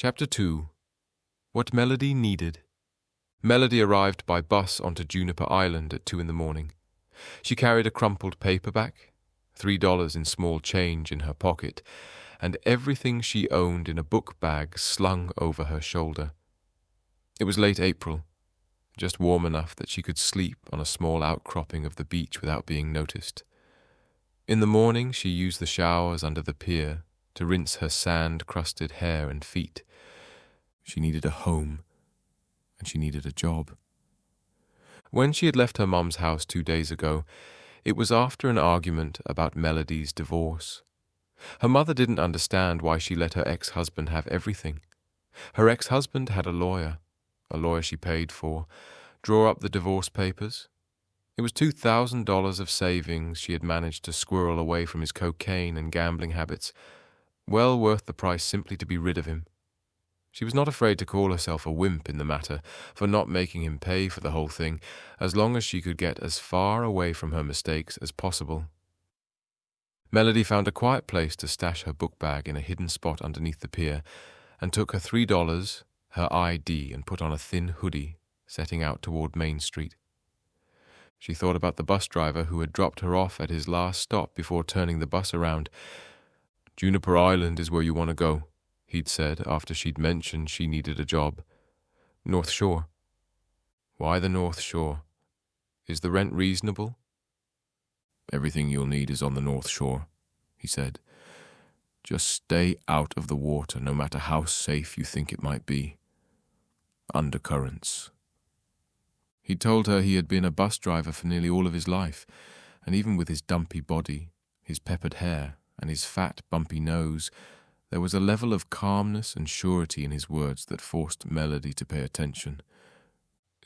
Chapter 2. What Melody Needed. Melody arrived by bus onto Juniper Island at 2 in the morning. She carried a crumpled paperback, $3 in small change in her pocket, and everything she owned in a book bag slung over her shoulder. It was late April, just warm enough that she could sleep on a small outcropping of the beach without being noticed. In the morning she used the showers under the pier to rinse her sand-crusted hair and feet. She needed a home, and she needed a job. When she had left her mum's house 2 days ago, it was after an argument about Melody's divorce. Her mother didn't understand why she let her ex-husband have everything. Her ex-husband had a lawyer she paid for, draw up the divorce papers. It was $2,000 of savings she had managed to squirrel away from his cocaine and gambling habits, well worth the price simply to be rid of him. She was not afraid to call herself a wimp in the matter for not making him pay for the whole thing, as long as she could get as far away from her mistakes as possible. Melody found a quiet place to stash her book bag in a hidden spot underneath the pier, and took her $3, her ID, and put on a thin hoodie, setting out toward Main Street. She thought about the bus driver who had dropped her off at his last stop before turning the bus around. "Juniper Island is where you want to go," he'd said after she'd mentioned she needed a job. "North Shore." "Why the North Shore? Is the rent reasonable?" "Everything you'll need is on the North Shore," he said. "Just stay out of the water, no matter how safe you think it might be. Undercurrents." He told her he had been a bus driver for nearly all of his life, and even with his dumpy body, his peppered hair, and his fat, bumpy nose, there was a level of calmness and surety in his words that forced Melody to pay attention.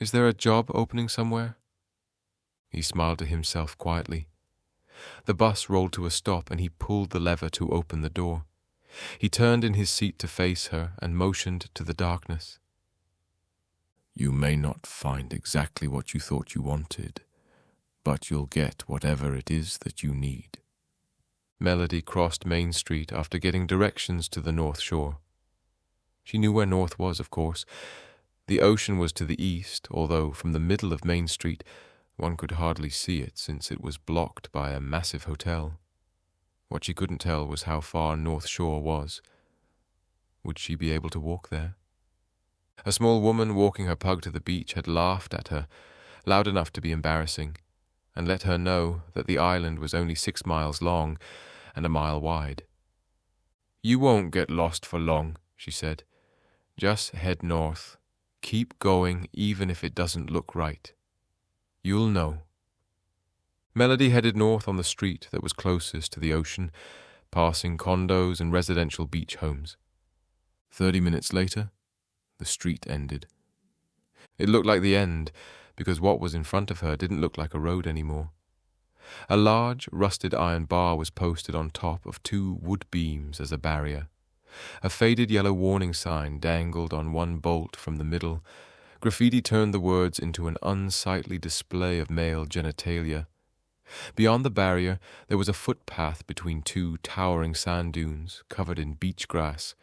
"Is there a job opening somewhere?" He smiled to himself quietly. The bus rolled to a stop and he pulled the lever to open the door. He turned in his seat to face her and motioned to the darkness. "You may not find exactly what you thought you wanted, but you'll get whatever it is that you need." Melody crossed Main Street after getting directions to the North Shore. She knew where North was, of course. The ocean was to the east, although from the middle of Main Street one could hardly see it since it was blocked by a massive hotel. What she couldn't tell was how far North Shore was. Would she be able to walk there? A small woman walking her pug to the beach had laughed at her, loud enough to be embarrassing, and let her know that the island was only 6 miles long and a mile wide. "You won't get lost for long," she said. "Just head north. Keep going even if it doesn't look right. You'll know." Melody headed north on the street that was closest to the ocean, passing condos and residential beach homes. 30 minutes later, the street ended. It looked like the end, because what was in front of her didn't look like a road anymore. A large, rusted iron bar was posted on top of 2 wood beams as a barrier. A faded yellow warning sign dangled on one bolt from the middle. Graffiti turned the words into an unsightly display of male genitalia. Beyond the barrier, there was a footpath between 2 towering sand dunes covered in beach grass.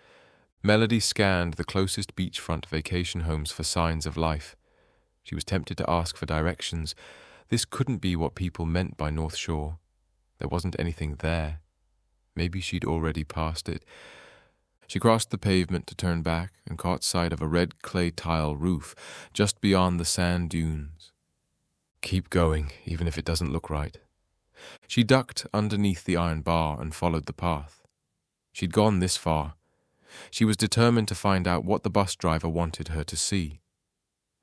Melody scanned the closest beachfront vacation homes for signs of life. She was tempted to ask for directions. This couldn't be what people meant by North Shore. There wasn't anything there. Maybe she'd already passed it. She crossed the pavement to turn back and caught sight of a red clay tile roof just beyond the sand dunes. Keep going, even if it doesn't look right. She ducked underneath the iron bar and followed the path. She'd gone this far. She was determined to find out what the bus driver wanted her to see.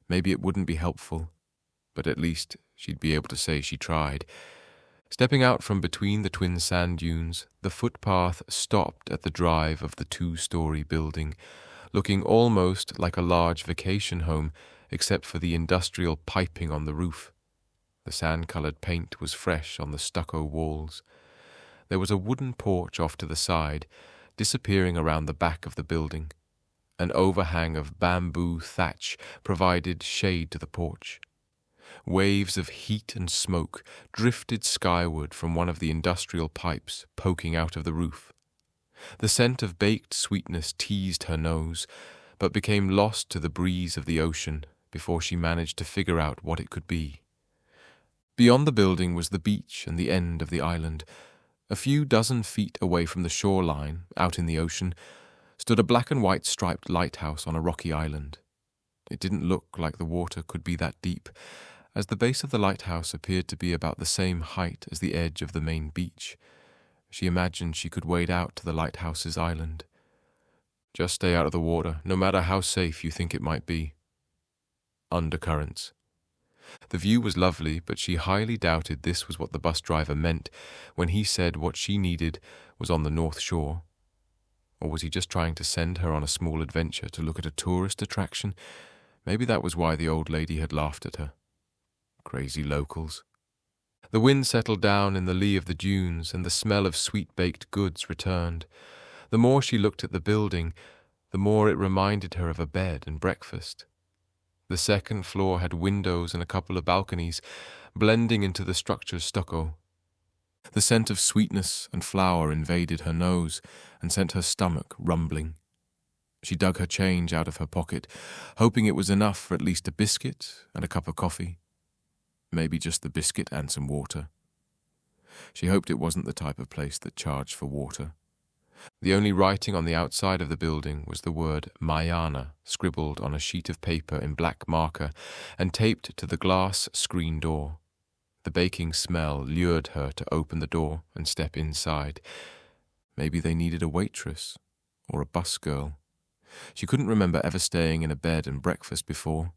Maybe it wouldn't be helpful, but at least she'd be able to say she tried. Stepping out from between the twin sand dunes, the footpath stopped at the drive of the 2-story building, looking almost like a large vacation home, except for the industrial piping on the roof. The sand-colored paint was fresh on the stucco walls. There was a wooden porch off to the side, disappearing around the back of the building. An overhang of bamboo thatch provided shade to the porch. Waves of heat and smoke drifted skyward from one of the industrial pipes poking out of the roof. The scent of baked sweetness teased her nose, but became lost to the breeze of the ocean before she managed to figure out what it could be. Beyond the building was the beach and the end of the island. A few dozen feet away from the shoreline, out in the ocean, stood a black and white striped lighthouse on a rocky island. It didn't look like the water could be that deep, as the base of the lighthouse appeared to be about the same height as the edge of the main beach. She imagined she could wade out to the lighthouse's island. Just stay out of the water, no matter how safe you think it might be. Undercurrents. The view was lovely, but she highly doubted this was what the bus driver meant when he said what she needed was on the North Shore. Or was he just trying to send her on a small adventure to look at a tourist attraction? Maybe that was why the old lady had laughed at her. Crazy locals. The wind settled down in the lee of the dunes, and the smell of sweet-baked goods returned. The more she looked at the building, the more it reminded her of a bed and breakfast. The second floor had windows and a couple of balconies, blending into the structure's stucco. The scent of sweetness and flour invaded her nose and sent her stomach rumbling. She dug her change out of her pocket, hoping it was enough for at least a biscuit and a cup of coffee. Maybe just the biscuit and some water. She hoped it wasn't the type of place that charged for water. The only writing on the outside of the building was the word Mayana, scribbled on a sheet of paper in black marker and taped to the glass screen door. The baking smell lured her to open the door and step inside. Maybe they needed a waitress or a bus girl. She couldn't remember ever staying in a bed and breakfast before.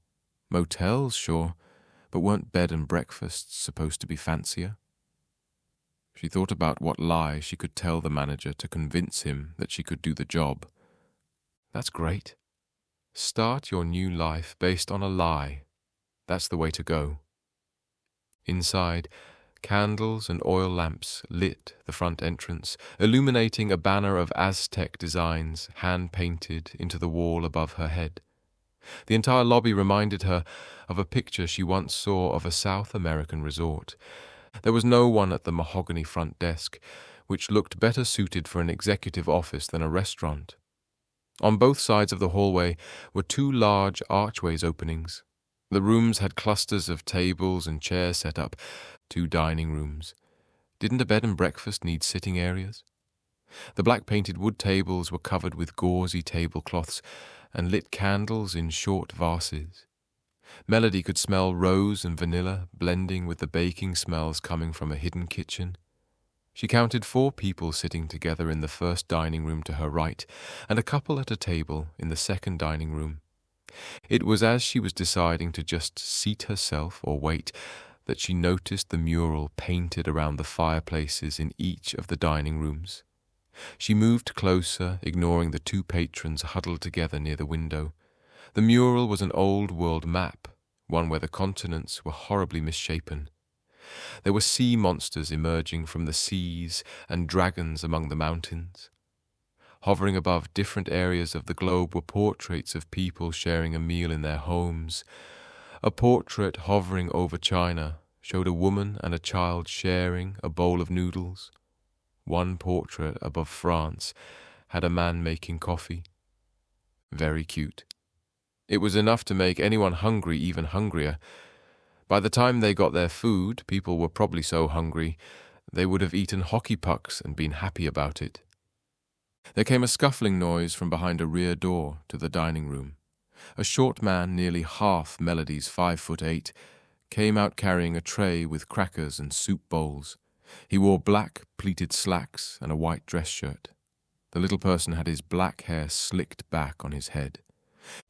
Motels, sure, but weren't bed and breakfasts supposed to be fancier? She thought about what lie she could tell the manager to convince him that she could do the job. That's great. Start your new life based on a lie. That's the way to go. Inside, candles and oil lamps lit the front entrance, illuminating a banner of Aztec designs hand-painted into the wall above her head. The entire lobby reminded her of a picture she once saw of a South American resort. There was no one at the mahogany front desk, which looked better suited for an executive office than a restaurant. On both sides of the hallway were two large archways openings. The rooms had clusters of tables and chairs set up, 2 dining rooms. Didn't a bed and breakfast need sitting areas? The black-painted wood tables were covered with gauzy tablecloths and lit candles in short vases. Melody could smell rose and vanilla blending with the baking smells coming from a hidden kitchen. She counted 4 people sitting together in the first dining room to her right, and a couple at a table in the second dining room. It was as she was deciding to just seat herself or wait that she noticed the mural painted around the fireplaces in each of the dining rooms. She moved closer, ignoring the 2 patrons huddled together near the window. The mural was an old-world map, one where the continents were horribly misshapen. There were sea monsters emerging from the seas and dragons among the mountains. Hovering above different areas of the globe were portraits of people sharing a meal in their homes. A portrait hovering over China showed a woman and a child sharing a bowl of noodles. One portrait above France had a man making coffee. Very cute. It was enough to make anyone hungry even hungrier. By the time they got their food, people were probably so hungry they would have eaten hockey pucks and been happy about it. There came a scuffling noise from behind a rear door to the dining room. A short man, nearly half Melody's 5'8", came out carrying a tray with crackers and soup bowls. He wore black pleated slacks and a white dress shirt. The little person had his black hair slicked back on his head.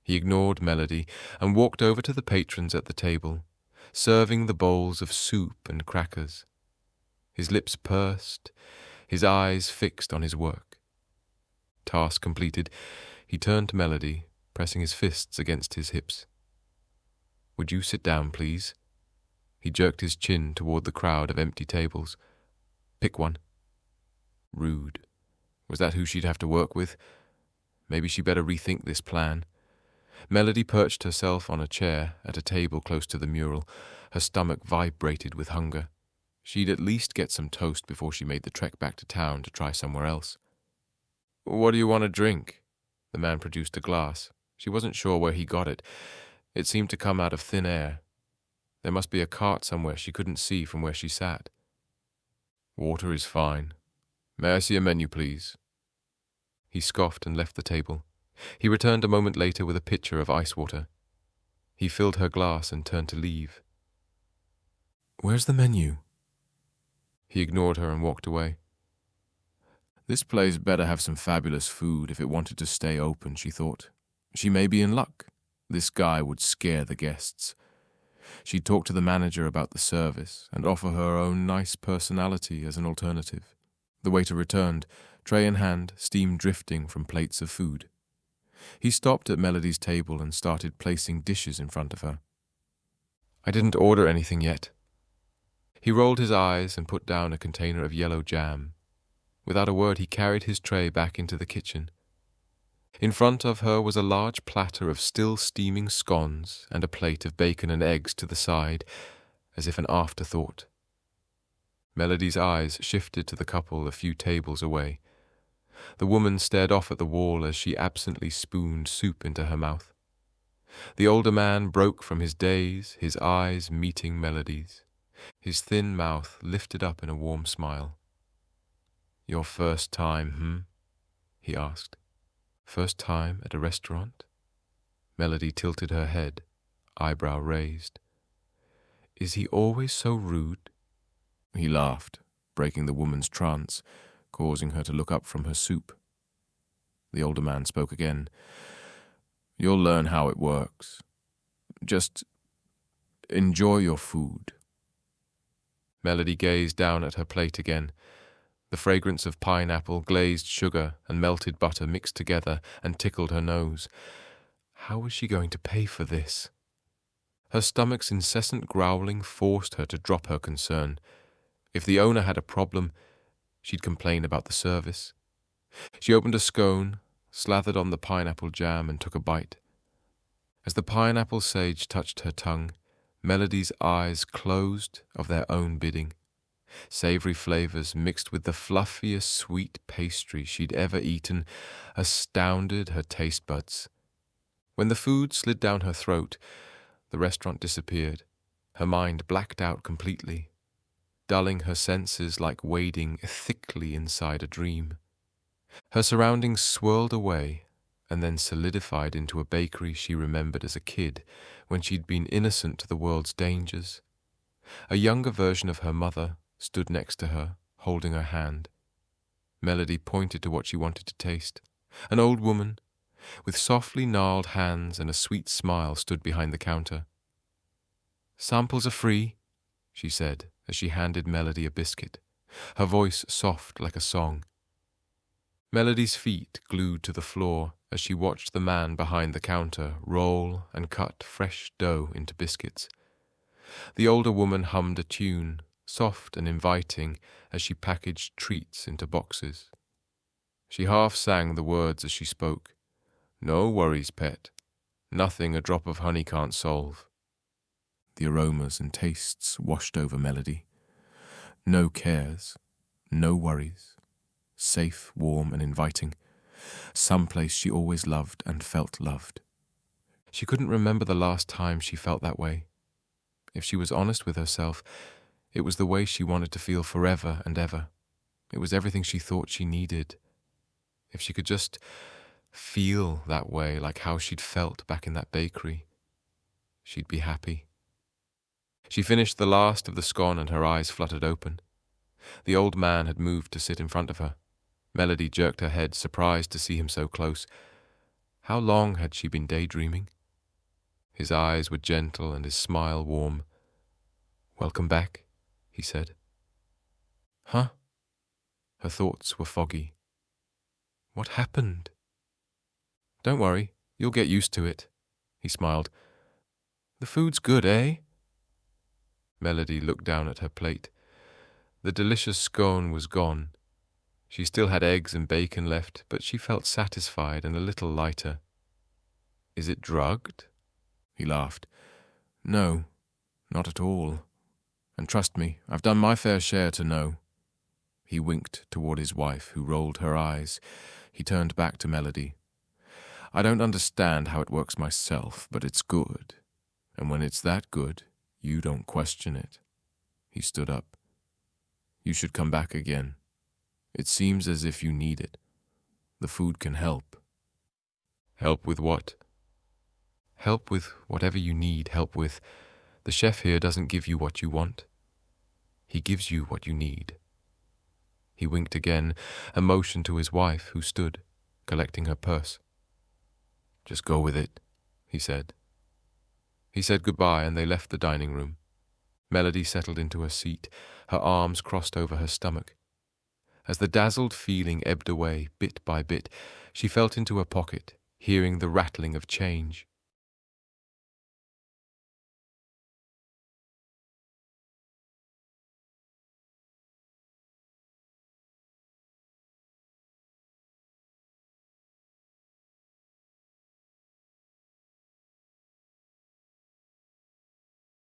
He ignored Melody and walked over to the patrons at the table, serving the bowls of soup and crackers. His lips pursed, his eyes fixed on his work. Task completed, he turned to Melody, pressing his fists against his hips. "Would you sit down, please?" He jerked his chin toward the crowd of empty tables. "Pick one." Rude. Was that who she'd have to work with? Maybe she better rethink this plan. Melody perched herself on a chair at a table close to the mural. Her stomach vibrated with hunger. She'd at least get some toast before she made the trek back to town to try somewhere else. What do you want to drink? The man produced a glass. She wasn't sure where he got it. It seemed to come out of thin air. There must be a cart somewhere she couldn't see from where she sat. Water is fine. May I see a menu, please? He scoffed and left the table. He returned a moment later with a pitcher of ice water. He filled her glass and turned to leave. Where's the menu? He ignored her and walked away. This place better have some fabulous food if it wanted to stay open, she thought. She may be in luck. This guy would scare the guests. She'd talk to the manager about the service and offer her own nice personality as an alternative. The waiter returned, tray in hand, steam drifting from plates of food. He stopped at Melody's table and started placing dishes in front of her. I didn't order anything yet. He rolled his eyes and put down a container of yellow jam. Without a word, he carried his tray back into the kitchen. In front of her was a large platter of still steaming scones and a plate of bacon and eggs to the side, as if an afterthought. Melody's eyes shifted to the couple a few tables away. The woman stared off at the wall as she absently spooned soup into her mouth. The older man broke from his daze, his eyes meeting Melody's. His thin mouth lifted up in a warm smile. Your first time, he asked. First time at a restaurant? Melody tilted her head, eyebrow raised. Is he always so rude? He laughed, breaking the woman's trance, causing her to look up from her soup. The older man spoke again. You'll learn how it works. Just enjoy your food. Melody gazed down at her plate again. The fragrance of pineapple, glazed sugar, and melted butter mixed together and tickled her nose. How was she going to pay for this? Her stomach's incessant growling forced her to drop her concern. If the owner had a problem, she'd complain about the service. She opened a scone, slathered on the pineapple jam, and took a bite. As the pineapple sage touched her tongue, Melody's eyes closed of their own bidding. Savory flavors mixed with the fluffiest sweet pastry she'd ever eaten astounded her taste buds. When the food slid down her throat, the restaurant disappeared. Her mind blacked out completely, dulling her senses like wading thickly inside a dream. Her surroundings swirled away and then solidified into a bakery she remembered as a kid when she'd been innocent to the world's dangers. A younger version of her mother stood next to her, holding her hand. Melody pointed to what she wanted to taste. An old woman, with softly gnarled hands and a sweet smile, stood behind the counter. Samples are free, she said as she handed Melody a biscuit, her voice soft like a song. Melody's feet glued to the floor as she watched the man behind the counter roll and cut fresh dough into biscuits. The older woman hummed a tune, soft and inviting, as she packaged treats into boxes. She half sang the words as she spoke. No worries, pet. Nothing a drop of honey can't solve. The aromas and tastes washed over Melody. No cares, no worries. Safe, warm and inviting. Some place she always loved and felt loved. She couldn't remember the last time she felt that way. If she was honest with herself, it was the way she wanted to feel forever and ever. It was everything she thought she needed. If she could just feel that way, like how she'd felt back in that bakery, she'd be happy. She finished the last of the scone and her eyes fluttered open. The old man had moved to sit in front of her. Melody jerked her head, surprised to see him so close. How long had she been daydreaming? His eyes were gentle and his smile warm. Welcome back, he said. Huh? Her thoughts were foggy. What happened? Don't worry, you'll get used to it, he smiled. The food's good, eh? Melody looked down at her plate. The delicious scone was gone. She still had eggs and bacon left, but she felt satisfied and a little lighter. Is it drugged? He laughed. No, not at all. And trust me, I've done my fair share to know. He winked toward his wife, who rolled her eyes. He turned back to Melody. I don't understand how it works myself, but it's good. And when it's that good, you don't question it. He stood up. You should come back again. It seems as if you need it. The food can help. Help with what? Help with whatever you need help with. The chef here doesn't give you what you want. He gives you what you need. He winked again, a motion to his wife, who stood, collecting her purse. Just go with it, he said. He said goodbye, and they left the dining room. Melody settled into her seat, her arms crossed over her stomach. As the dazzled feeling ebbed away, bit by bit, she felt into her pocket, hearing the rattling of change.